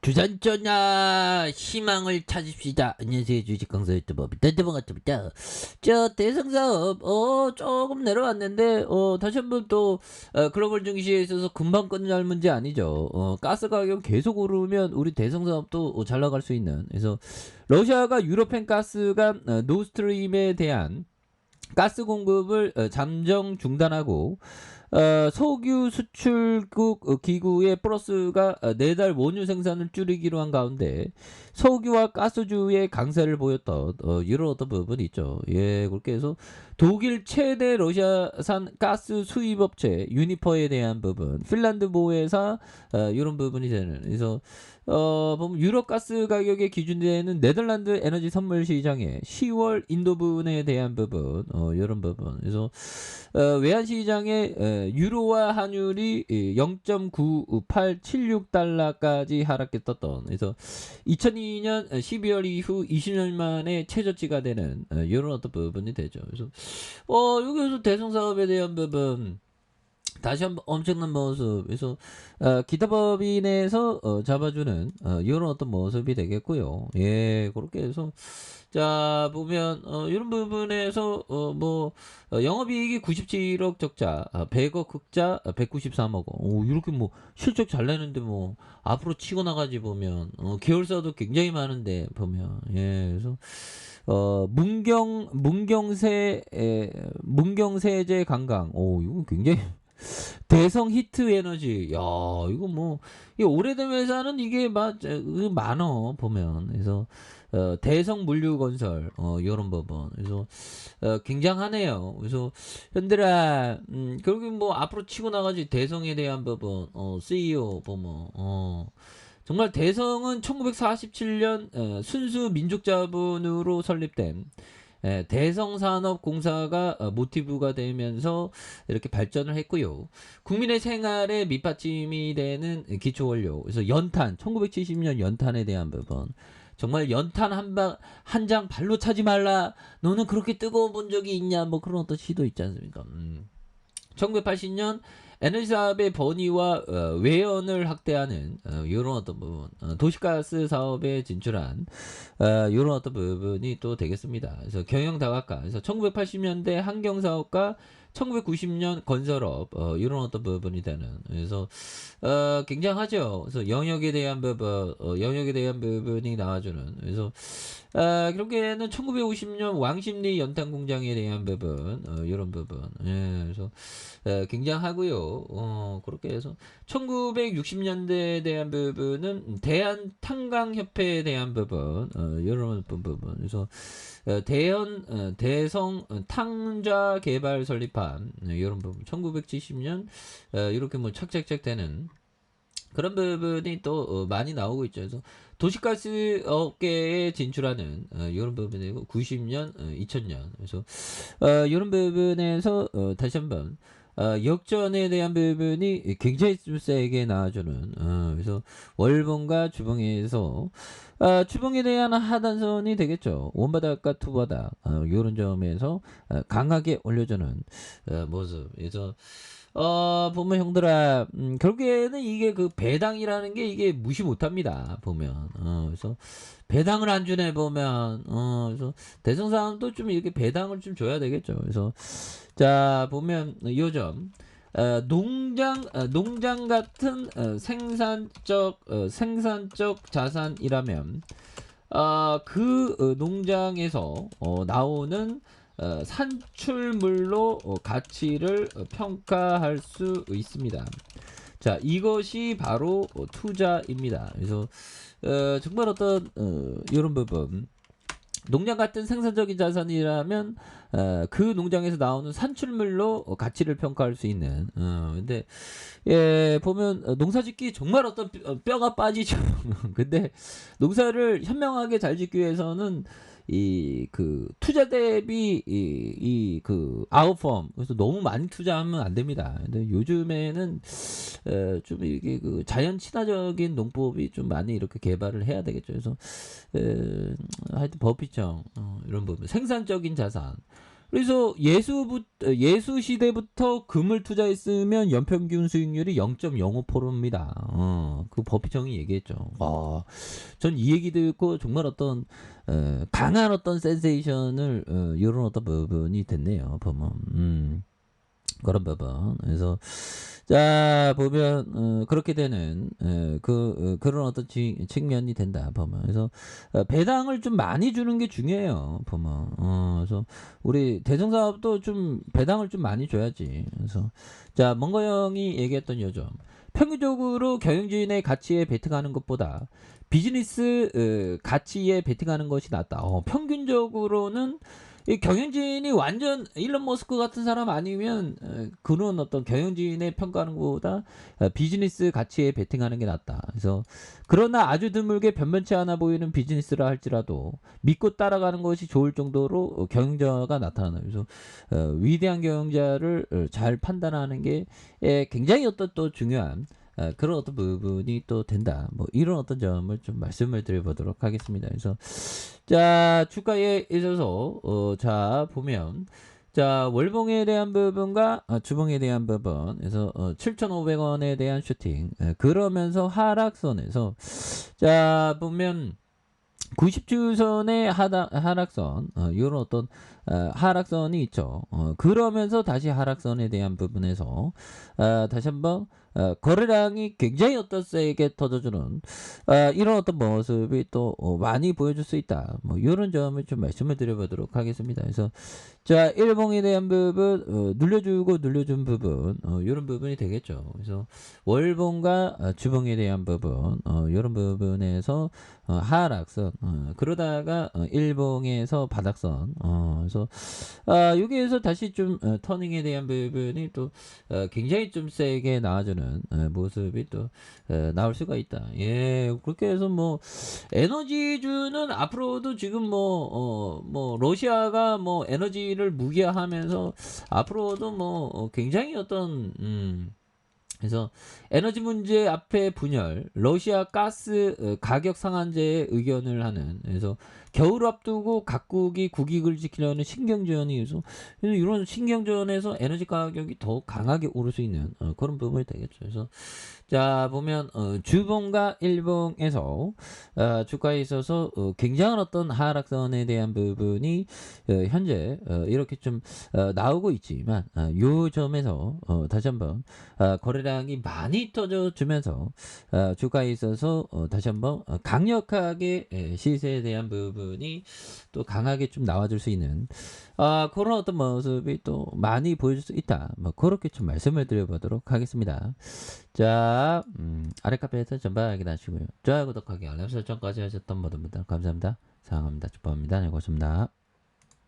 주산전야 희망을 찾읍시다. 안녕하세요, 주식강사 유튜버 반갑습니다. 저 대성사업 조금 내려왔는데 다시 한번 또 글로벌 증시에 있어서 금방 끝날 문제 아니죠. 가스 가격 계속 오르면 우리 대성사업도 잘 나갈 수 있는. 그래서 러시아가 유럽행 가스가 노스트림에 대한 가스 공급을 잠정 중단하고 석유 수출국 기구의 플러스가 4달 원유 생산을 줄이기로 한 가운데 석유와 가스주의 강세를 보였던 이런 어떤 부분이 있죠. 예, 그렇게 해서 독일 최대 러시아산 가스 수입업체 유니퍼에 대한 부분, 핀란드 모회사 이런 부분이 되는. 그래서 보면 유럽 가스 가격에 기준되는 네덜란드 에너지 선물 시장의 10월 인도 부분에 대한 부분, 이런 부분. 그래서 외환 시장에 유로와 환율이 0.9876달러까지 하락했었던. 그래서 2002년 12월 이후 20년 만에 최저치가 되는 이런 어떤 부분이 되죠. 그래서 여기서 대성 사업에 대한 부분. 다시 한번 엄청난 모습. 그래서 기타 법인에서 잡아주는 이런 어떤 모습이 되겠고요. 예, 그렇게 해서 자 보면 이런 부분에서 영업이익이 97억 적자, 100억 흑자, 193억 원. 이렇게 뭐 실적 잘 내는데 뭐 앞으로 치고 나가지 보면 계열사도 굉장히 많은데 보면 예, 그래서 문경세제 관광. 이거 굉장히 대성 히트 에너지. 야, 이거 뭐, 이 오래된 회사는 이게 많어, 보면. 그래서, 대성 물류건설, 요런 부분. 그래서, 굉장하네요. 그래서, 현들아, 결국 뭐, 앞으로 치고 나가지, 대성에 대한 부분, CEO 보면, 정말 대성은 1947년 순수 민족자본으로 설립된 대성산업공사가 모티브가 되면서 이렇게 발전을 했고요. 국민의 생활에 밑받침이 되는 기초원료. 그래서 연탄, 1970년 연탄에 대한 부분. 정말 연탄 한 장 발로 차지 말라. 너는 그렇게 뜨거워 본 적이 있냐? 뭐 그런 어떤 시도 있지 않습니까? 1980년 에너지 사업의 번위와 외연을 확대하는 이런 어떤 부분, 도시가스 사업에 진출한 이런 어떤 부분이 또 되겠습니다. 그래서 경영 다각화, 그래서 1980년대 환경 사업과 1990년 건설업 이런 어떤 부분이 되는. 그래서 굉장하죠. 그래서 영역에 대한 부분, 영역에 대한 부분이 나와주는. 그래서 결국에는 1950년 왕십리 연탄 공장에 대한 부분, 이런 부분. 예, 그래서 굉장하고요. 그렇게 해서 1960년대에 대한 부분은 대한탄광협회에 대한 부분, 이런 부분. 그래서 대성 탕자 개발 설립한 이런 부분. 1970년 이렇게 뭐 착착착 되는 그런 부분이 또 많이 나오고 있죠. 그래서 도시가스 업계에 진출하는 이런 부분이고 90년, 2000년. 그래서 이런 부분에서 다시 한번 역전에 대한 부분이 굉장히 좀 세게 나와주는. 그래서 월봉과 주봉에서 주봉에 대한 하단선이 되겠죠. 원바닥과 투바닥 이런 점에서 강하게 올려주는 모습. 그래서 보면 형들아, 결국에는 이게 그 배당이라는 게 이게 무시 못합니다. 보면, 그래서 배당을 안 주네 보면, 그래서 대성사항도 좀 이렇게 배당을 좀 줘야 되겠죠. 그래서 자 보면 요점. 농장 같은 생산적 자산이라면 그 농장에서 나오는 산출물로 가치를 평가할 수 있습니다. 자, 이것이 바로 투자입니다. 그래서 정말 어떤 이런 부분. 농장 같은 생산적인 자산이라면 그 농장에서 나오는 산출물로 가치를 평가할 수 있는. 근데 예 보면 농사짓기 정말 어떤 뼈가 빠지죠. 근데 농사를 현명하게 잘 짓기 위해서는 이 그 투자 대비 이 그 아웃펌, 그래서 너무 많이 투자하면 안 됩니다. 근데 요즘에는 좀 이게 그 자연 친화적인 농법이 좀 많이 이렇게 개발을 해야 되겠죠. 그래서 하여튼 버핏형 이런 부분 생산적인 자산. 그래서 예수 시대부터 금을 투자했으면 연평균 수익률이 0.05%입니다. 그 버핏 형이 얘기했죠. 전 이 얘기 듣고 정말 어떤 강한 어떤 센세이션을 이런 어떤 부분이 됐네요. 보면 그런 부분. 그래서 자 보면 그렇게 되는 그런 어떤 측면이 된다 보면. 그래서 배당을 좀 많이 주는 게 중요해요 보면. 그래서 우리 대성사업도 좀 배당을 좀 많이 줘야지. 그래서 자 멍거 형이 얘기했던 요점, 평균적으로 경영진의 가치에 베팅하는 것보다 비즈니스 가치에 베팅하는 것이 낫다. 평균적으로는 이 경영진이 완전 일론 머스크 같은 사람 아니면 그런 어떤 경영진의 평가하는 것보다 비즈니스 가치에 베팅하는 게 낫다. 그래서 그러나 아주 드물게 변변치 않아 보이는 비즈니스라 할지라도 믿고 따라가는 것이 좋을 정도로 경영자가 나타나요. 그래서 위대한 경영자를 잘 판단하는 게 굉장히 어떤 또 중요한 그런 어떤 부분이 또 된다. 뭐 이런 어떤 점을 좀 말씀을 드려보도록 하겠습니다. 그래서 자 주가에 있어서 자 보면 자 월봉에 대한 부분과 주봉에 대한 부분, 그래서 7,500원에 대한 슈팅, 그러면서 하락선에서 자 보면 90주선의 하락선, 이런 어떤 하락선이 있죠. 그러면서 다시 하락선에 대한 부분에서 다시 한번 거래량이 굉장히 어떤 세게 터져주는 이런 어떤 모습이 또 많이 보여줄 수 있다. 뭐 이런 점을 좀 말씀을 드려보도록 하겠습니다. 그래서 자 일봉에 대한 부분, 눌려주고 눌려준 부분, 이런 부분이 되겠죠. 그래서 월봉과 주봉에 대한 부분, 이런 부분에서 하락선, 그러다가 일봉에서 바닥선, 그래서 여기에서 다시 좀 터닝에 대한 부분이 또 굉장히 좀 세게 나와주는 모습이 또 나올 수가 있다. 예, 그렇게 해서 뭐 에너지주는 앞으로도 지금 뭐 러시아가 뭐 에너지를 무기화하면서 앞으로도 뭐 굉장히 어떤 그래서 에너지 문제 앞에 분열, 러시아 가스 가격 상한제에 의견을 하는, 그래서 겨울 앞두고 각국이 국익을 지키려는 신경전이 있어. 그래서 이런 신경전에서 에너지 가격이 더 강하게 오를 수 있는 그런 부분이 되겠죠. 그래서 자 보면 주봉과 일봉에서 주가에 있어서 굉장한 어떤 하락선에 대한 부분이 현재 이렇게 좀 나오고 있지만 요 점에서 다시 한번 거래량이 많이 터져주면서 주가에 있어서 다시 한번 강력하게 시세에 대한 부분이 또 강하게 좀 나와줄 수 있는 그런 어떤 모습이 또 많이 보여줄 수 있다. 뭐 그렇게 좀 말씀을 드려보도록 하겠습니다. 자, 아래 카페에서 전방 확인하시고요. 좋아요, 구독하기, 알람 설정까지 하셨던 모든 분들 감사합니다. 사랑합니다. 축복합니다. 네, 고맙습니다.